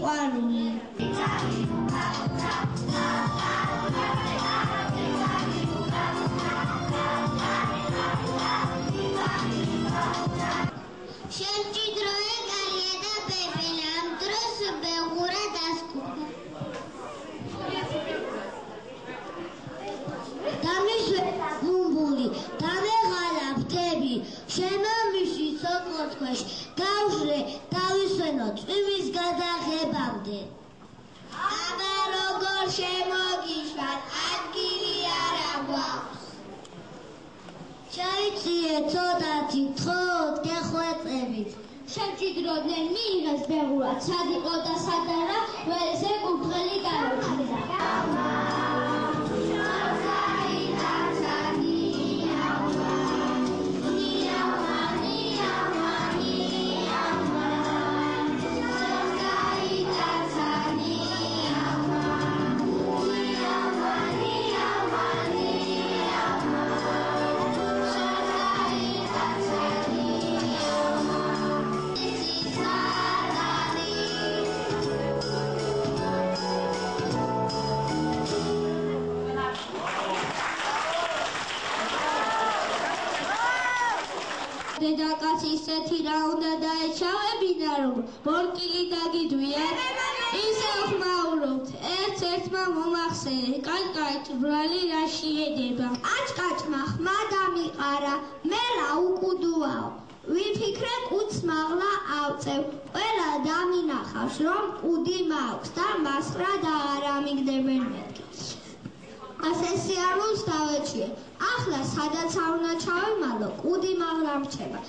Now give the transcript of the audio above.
სიყვარული. შენ ჭიდროე კარია და ბებელა ამ დროს ბეღურა დასკუპა. დამეშვე მუმბული, დამეღალა ფრთები, შემომიში სოკოს ქვეშ, გავშრე, დავისვენო წვიმის გადაღებამდე. აბა როგორ შემოგიშვათ, ადგილი არა გვაქვს. ჩაიწიე ცოტათი თხოთ გეხვეწებით. შეჭიდროდნენ მიიღეს ბეღურად, სად იყო და სად არა, ვერზე კურთხელი გაუჩნდა. დედაკაცი ისეთი რა უნდა დაეჩავებინა, რომ ბორკილი დაგიდვიათ, ისე ხმაურობთ, ერთ-ერთმა მომახსენე, კაჭკაჭ ბრალი რა შეედება. კაჭკაჭმა ხმა დამიყარა, მე რა უკუდუაო. ვიფიქრე კუდს მაღლა ავწევ, ყველა დამინახავს, რომ კუდი მაქვს და მასხრა და არ ამიგდებენ მეთქი. ასე სიარულს დავეჭიე. ახლა სადაც არ უნდა ჩავემალო, კუდი მაღლა რჩება.